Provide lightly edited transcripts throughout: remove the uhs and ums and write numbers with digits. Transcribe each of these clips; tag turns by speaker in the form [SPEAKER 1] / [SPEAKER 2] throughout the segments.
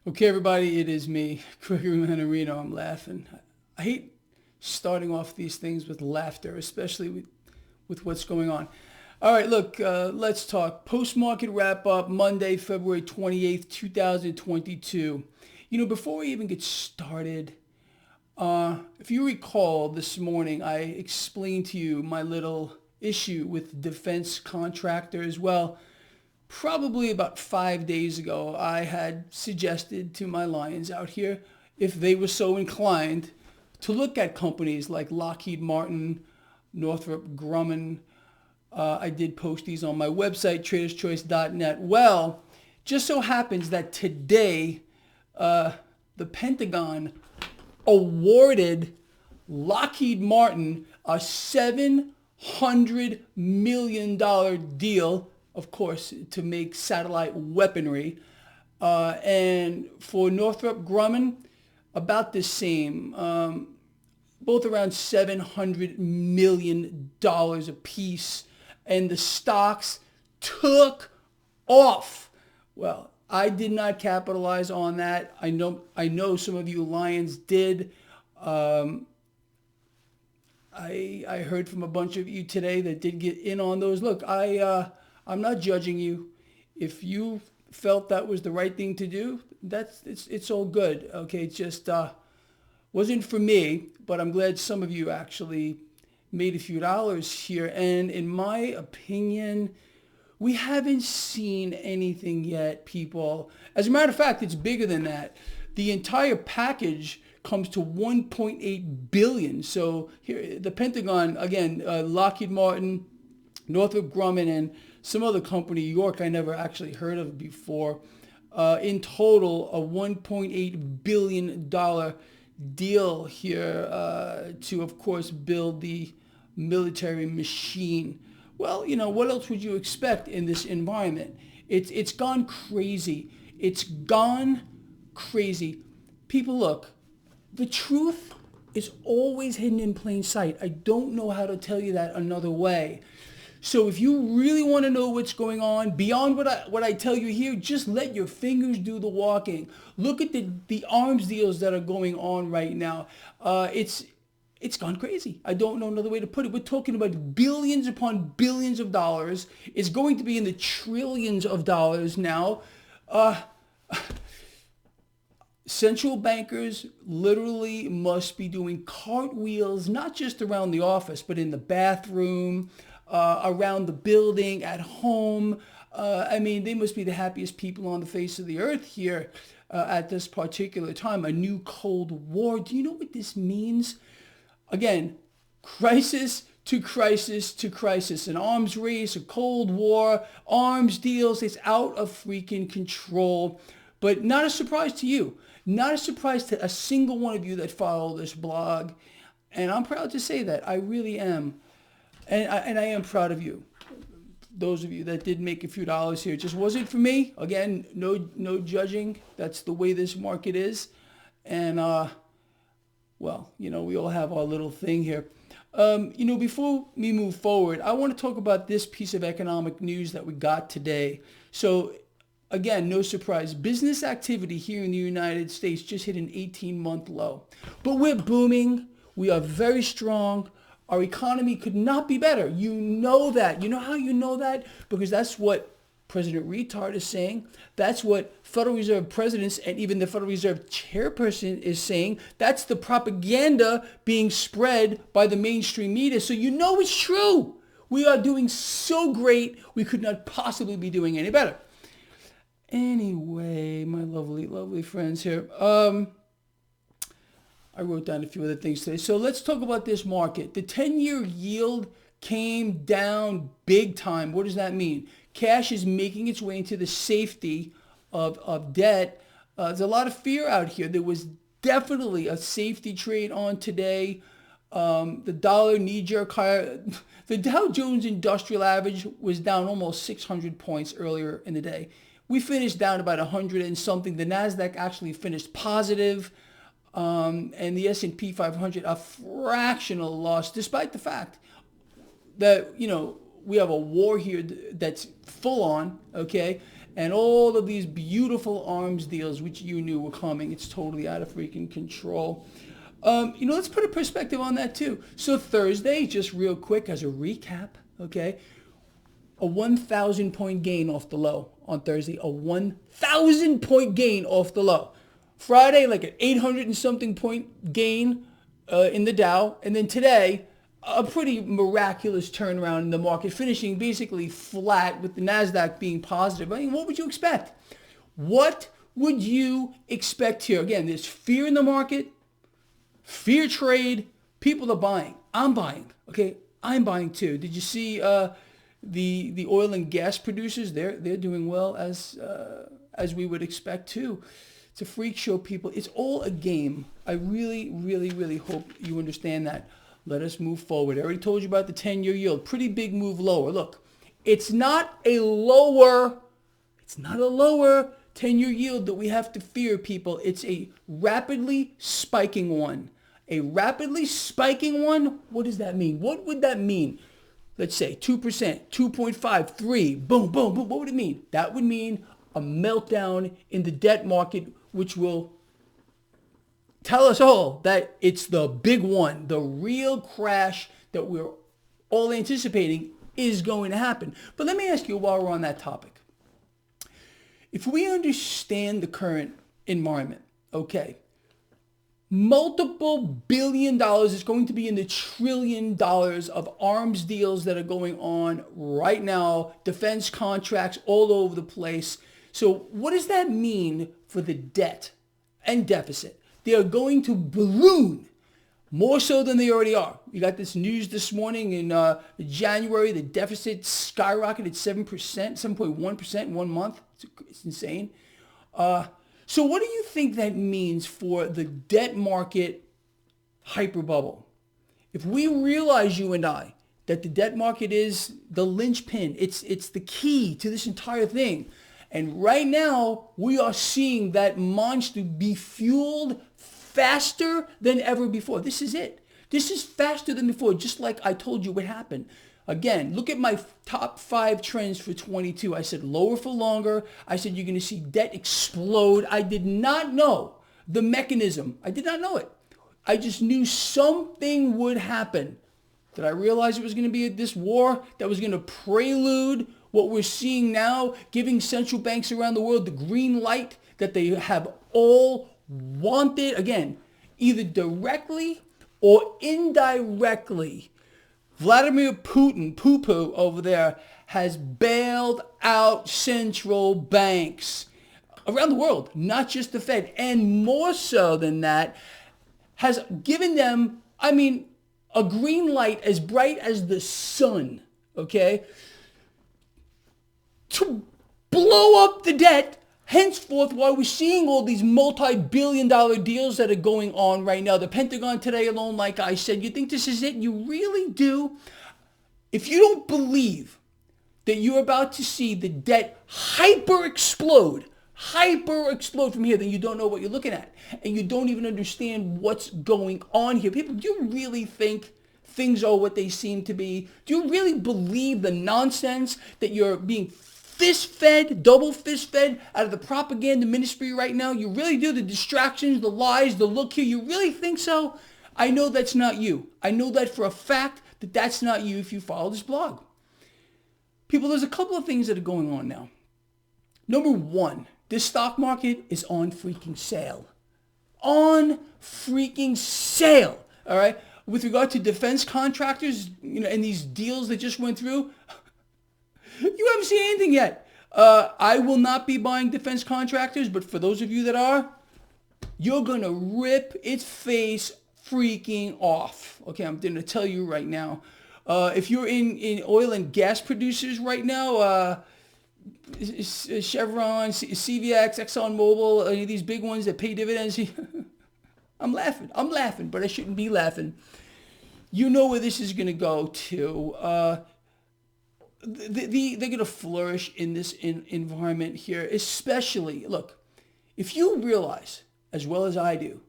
[SPEAKER 1] Okay, everybody, it is me, Gregory Mannarino. I'm laughing. I hate starting off these things with laughter, especially with what's going on. All right, look, let's talk. Post-market wrap-up, Monday, February 28th, 2022. Before we even get started, if you recall, this morning I explained to you my little issue with defense contractors. Well, probably about 5 days ago, I had suggested to my Lions out here, if they were so inclined, to look at companies like Lockheed Martin, Northrop Grumman. I did post these on my website, traderschoice.net. Well, just so happens that today, the Pentagon awarded Lockheed Martin a $700 million deal, of course, to make satellite weaponry. And for Northrop Grumman, about the same, both around $700 million a piece. And the stocks took off. Well, I did not capitalize on that. I know some of you Lions did. I heard from a bunch of you today that did get in on those. Look, I'm not judging you. If you felt that was the right thing to do, it's all good. Okay, it just wasn't for me, but I'm glad some of you actually made a few dollars here. And in my opinion, we haven't seen anything yet, people. As a matter of fact, it's bigger than that. The entire package comes to 1.8 billion. So here, the Pentagon, again, Lockheed Martin, Northrop Grumman, and some other company, York, I never actually heard of before. In total, a $1.8 billion deal here to, of course, build the military machine. Well, what else would you expect in this environment? It's gone crazy. It's gone crazy. People, look, the truth is always hidden in plain sight. I don't know how to tell you that another way. So if you really want to know what's going on beyond what I tell you here, just let your fingers do the walking. Look at the arms deals that are going on right now. It's gone crazy. I don't know another way to put it. We're talking about billions upon billions of dollars. It's going to be in the trillions of dollars now. Central bankers literally must be doing cartwheels, not just around the office, but in the bathroom, around the building, at home. They must be the happiest people on the face of the earth here at this particular time. A new Cold War. Do you know what this means? Again, crisis to crisis to crisis. An arms race, a Cold War, arms deals. It's out of freaking control. But not a surprise to you. Not a surprise to a single one of you that follow this blog. And I'm proud to say that. I really am. And I am proud of you. Those of you that did make a few dollars here. It just wasn't for me. Again, no judging. That's the way this market is. And, we all have our little thing here. Before we move forward, I want to talk about this piece of economic news that we got today. So, again, no surprise. Business activity here in the United States just hit an 18-month low. But we're booming. We are very strong. Our economy could not be better. You know that. You know how you know that? Because that's what President Retard is saying. That's what Federal Reserve presidents and even the Federal Reserve chairperson is saying. That's the propaganda being spread by the mainstream media. So you know it's true. We are doing so great. We could not possibly be doing any better. Anyway, my lovely, lovely friends here. I wrote down a few other things today. So let's talk about this market. The 10-year yield came down big time. What does that mean? Cash is making its way into the safety of debt. There's a lot of fear out here. There was definitely a safety trade on today. The dollar knee-jerk higher. The Dow Jones Industrial Average was down almost 600 points earlier in the day. We finished down about 100 and something. The NASDAQ actually finished positive. And the S&P 500 a fractional loss, despite the fact that, we have a war here that's full on, okay? and all of these beautiful arms deals, which you knew were coming. It's totally out of freaking control. Let's put a perspective on that too. So Thursday, just real quick as a recap, okay, a 1,000 point gain off the low on Thursday, a 1,000 point gain off the low. Friday, like an 800 and something point gain in the Dow. And then today, a pretty miraculous turnaround in the market, finishing basically flat with the NASDAQ being positive. I mean, what would you expect? What would you expect here? Again, there's fear in the market, fear trade, people are buying. I'm buying, okay? I'm buying too. Did you see the oil and gas producers? They're doing well as we would expect too. It's a freak show, people. It's all a game. I really, really, really hope you understand that. Let us move forward. I already told you about the 10-year yield. Pretty big move lower. Look, it's not a lower 10-year yield that we have to fear, people. It's a rapidly spiking one. A rapidly spiking one? What does that mean? What would that mean? Let's say 2%, 2.5, 3, boom, boom, boom. What would it mean? That would mean a meltdown in the debt market, which will tell us all that it's the big one. The real crash that we're all anticipating is going to happen. But let me ask you while we're on that topic. If we understand the current environment, okay, multiple billion dollars is going to be in the $1 trillion of arms deals that are going on right now, defense contracts all over the place. So what does that mean for the debt and deficit? They are going to balloon more so than they already are. You got this news this morning in January, the deficit skyrocketed 7%, 7.1% in 1 month. It's insane. So what do you think that means for the debt market hyperbubble? If we realize, you and I, that the debt market is the linchpin, it's the key to this entire thing. And right now, we are seeing that monster be fueled faster than ever before. This is it. This is faster than before, just like I told you what happened. Again, look at my top 5 trends for 22. I said lower for longer. I said you're going to see debt explode. I did not know the mechanism. I did not know it. I just knew something would happen. Did I realize it was going to be this war that was going to prelude what we're seeing now, giving central banks around the world the green light that they have all wanted? Again, either directly or indirectly. Vladimir Putin, poo-poo over there, has bailed out central banks around the world, not just the Fed. And more so than that, has given them, a green light as bright as the sun, okay, to blow up the debt. Henceforth, while we're seeing all these multi-billion-dollar deals that are going on right now, the Pentagon today alone, like I said, you think this is it? You really do? If you don't believe that you're about to see the debt hyper-explode from here, then you don't know what you're looking at. And you don't even understand what's going on here. People, do you really think things are what they seem to be? Do you really believe the nonsense that you're being fist-fed, double fist-fed out of the propaganda ministry right now? You really do? The distractions, the lies, the look here, you really think so? I know that's not you. I know that for a fact that that's not you if you follow this blog. People, there's a couple of things that are going on now. Number one, this stock market is on freaking sale. On freaking sale, all right? With regard to defense contractors, and these deals that just went through, you haven't seen anything yet. I will not be buying defense contractors, but for those of you that are, you're going to rip its face freaking off. Okay, I'm going to tell you right now. If you're in oil and gas producers right now, Chevron, CVX, ExxonMobil, any of these big ones that pay dividends, I'm laughing, but I shouldn't be laughing. You know where this is going to go to. They're going to flourish in this environment here, especially, look, if you realize, as well as I do,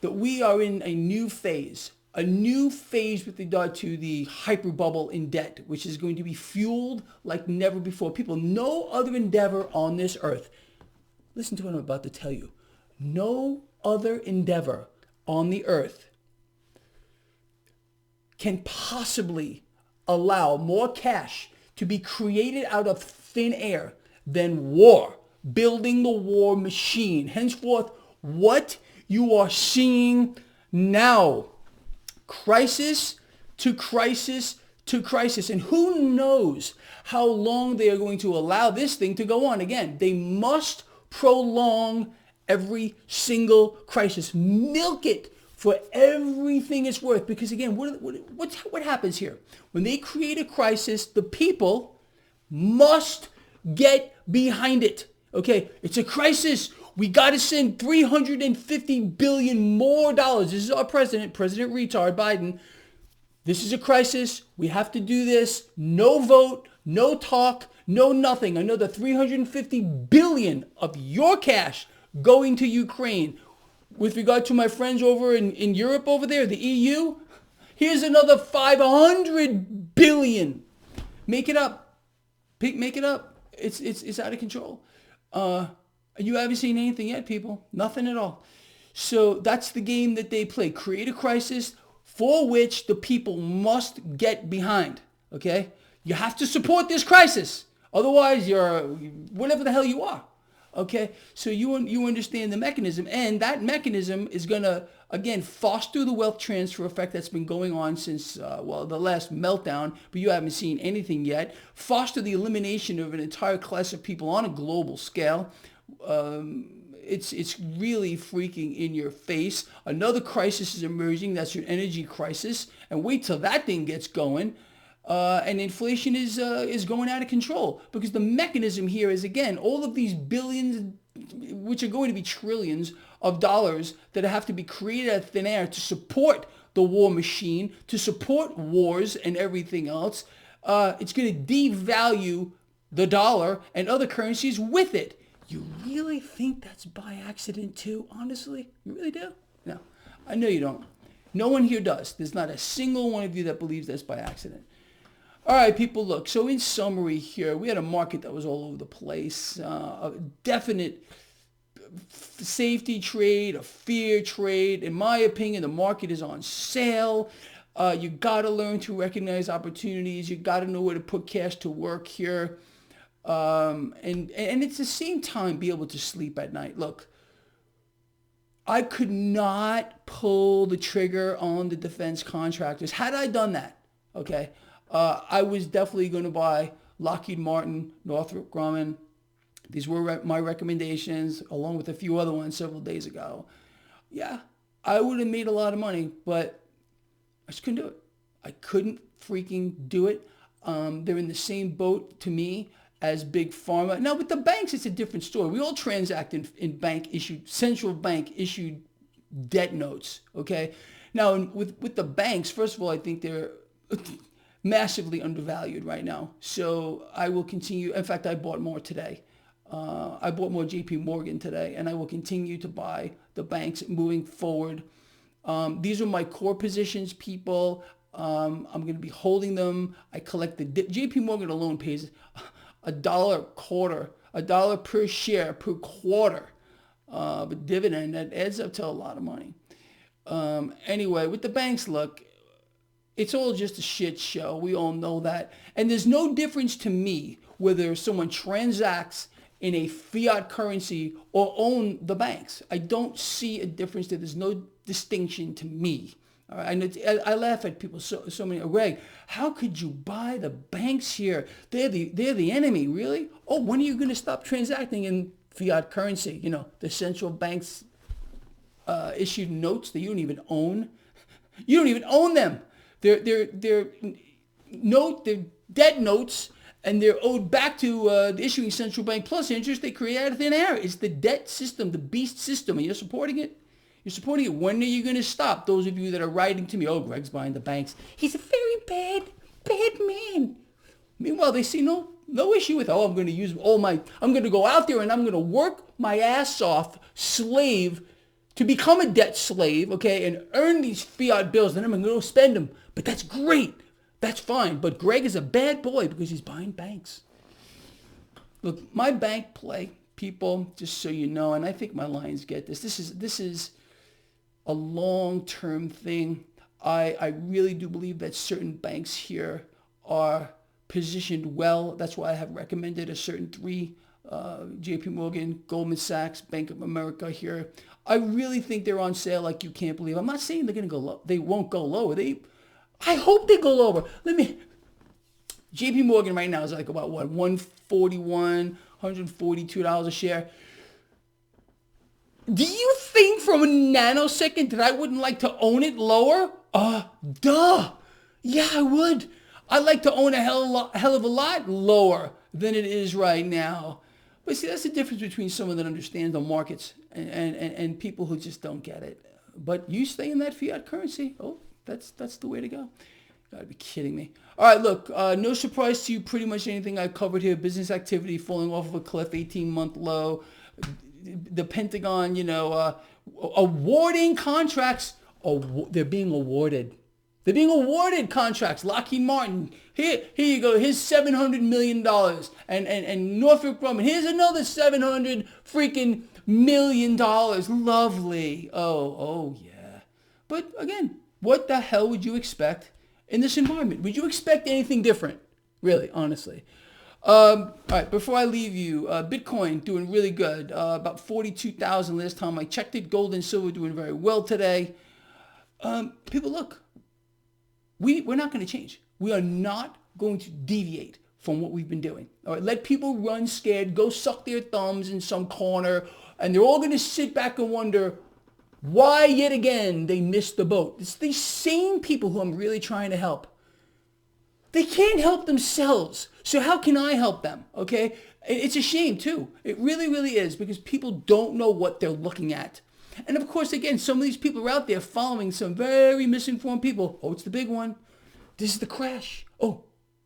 [SPEAKER 1] that we are in a new phase a new phase with regard to the hyperbubble in debt, which is going to be fueled like never before. People, no other endeavor on this earth. Listen to what I'm about to tell you. No other endeavor on the earth can possibly allow more cash to be created out of thin air than war, building the war machine. Henceforth, what you are seeing now, crisis to crisis to crisis. And who knows how long they are going to allow this thing to go on. Again, they must prolong every single crisis. Milk it for everything it's worth. Because again, what happens here? When they create a crisis, the people must get behind it. Okay, it's a crisis. We got to send $350 billion more dollars. This is our president, President Retard Biden. This is a crisis. We have to do this. No vote, no talk, no nothing. Another $350 billion of your cash going to Ukraine. With regard to my friends over in Europe over there, the EU, here's another $500 billion. Make it up. Make it up. It's out of control. You haven't seen anything yet, people. Nothing at all. So that's the game that they play. Create a crisis for which the people must get behind. Okay? You have to support this crisis. Otherwise, you're whatever the hell you are. Okay? So you understand the mechanism. And that mechanism is going to, again, foster the wealth transfer effect that's been going on since, the last meltdown. But you haven't seen anything yet. Foster the elimination of an entire class of people on a global scale. It's really freaking in your face. Another crisis is emerging. That's your energy crisis. And wait till that thing gets going. And inflation is going out of control, because the mechanism here is, again, all of these billions, which are going to be trillions of dollars that have to be created out of thin air to support the war machine, to support wars and everything else. It's going to devalue the dollar and other currencies with it. You really think that's by accident too? Honestly? You really do? No, I know you don't. No one here does. There's not a single one of you that believes that's by accident. All right, people, look. So in summary here, we had a market that was all over the place. A definite safety trade, a fear trade. In my opinion, the market is on sale. You got to learn to recognize opportunities. You got to know where to put cash to work here. And it's the same time be able to sleep at night. Look, I could not pull the trigger on the defense contractors. Had I done that, okay, I was definitely going to buy Lockheed Martin, Northrop Grumman. These were my recommendations, along with a few other ones several days ago. Yeah, I would have made a lot of money, but I just couldn't do it. I couldn't freaking do it. They're in the same boat to me as Big Pharma. Now, with the banks, it's a different story. We all transact in central bank issued debt notes, okay? Now, with the banks, first of all, I think they're massively undervalued right now. So I will continue. In fact, I bought more today. I bought more JP Morgan today, and I will continue to buy the banks moving forward. These are my core positions, people. I'm going to be holding them. I collect the JP Morgan alone pays $1 per share per quarter, but dividend, that adds up to a lot of money. Anyway, with the banks, look, it's all just a shit show. We all know that. And there's no difference to me whether someone transacts in a fiat currency or own the banks. I don't see a difference there. There's no distinction to me. All right? And I laugh at people so many. Greg, how could you buy the banks here? They're the enemy, really? Oh, when are you going to stop transacting in fiat currency? You know, the central banks issued notes that you don't even own. You don't even own them. They're debt notes, and they're owed back to the issuing central bank plus interest they create out of thin air. It's the debt system, the beast system, and you're supporting it. You're supporting it. When are you going to stop? Those of you that are writing to me, oh, Greg's buying the banks. He's a very bad man. Meanwhile, they see no issue with, I'm going to use I'm going to go out there and I'm going to work my ass off, slave to become a debt slave, okay, and earn these fiat bills, then I'm going to go spend them. But that's great. That's fine. But Greg is a bad boy because he's buying banks. Look, my bank play, people, just so you know, and I think my Lions get this. This is a long-term thing. I really do believe that certain banks here are positioned well. That's why I have recommended a certain three, JP Morgan, Goldman Sachs, Bank of America here. I really think they're on sale like you can't believe. I'm not saying they're going to go low. They won't go lower. I hope they go lower. JP Morgan right now is like about what, $141, $142 a share. Do you think from a nanosecond that I wouldn't like to own it lower? Duh. Yeah, I would. I'd like to own a hell of a lot lower than it is right now. But see, that's the difference between someone that understands the markets and people who just don't get it. But you stay in that fiat currency. Oh, that's the way to go. Gotta be kidding me. All right, look, no surprise to you, pretty much anything I covered here. Business activity falling off of a cliff, 18-month low. The Pentagon, awarding contracts. They're being awarded. They're being awarded contracts. Lockheed Martin, here you go. Here's $700 million. And Northrop Grumman, here's another $700 freaking million. Lovely. Oh yeah. But again, what the hell would you expect in this environment? Would you expect anything different? Really, honestly. All right, before I leave you, Bitcoin doing really good. About 42,000 last time I checked it. Gold and silver doing very well today. People, look, we're not going to change. We are not going to deviate from what we've been doing. All right, let people run scared, go suck their thumbs in some corner, and they're all going to sit back and wonder why yet again they missed the boat. It's these same people who I'm really trying to help. They can't help themselves. So how can I help them? Okay? It's a shame too. It really, really is, because people don't know what they're looking at. And of course, again, some of these people are out there following some very misinformed people. Oh, it's the big one. This is the crash. Oh,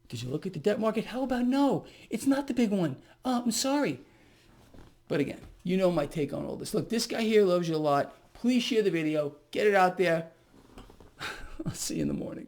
[SPEAKER 1] did you look at the debt market? How about no? It's not the big one. I'm sorry. But again, you know my take on all this. Look, this guy here loves you a lot. Please share the video. Get it out there. I'll see you in the morning.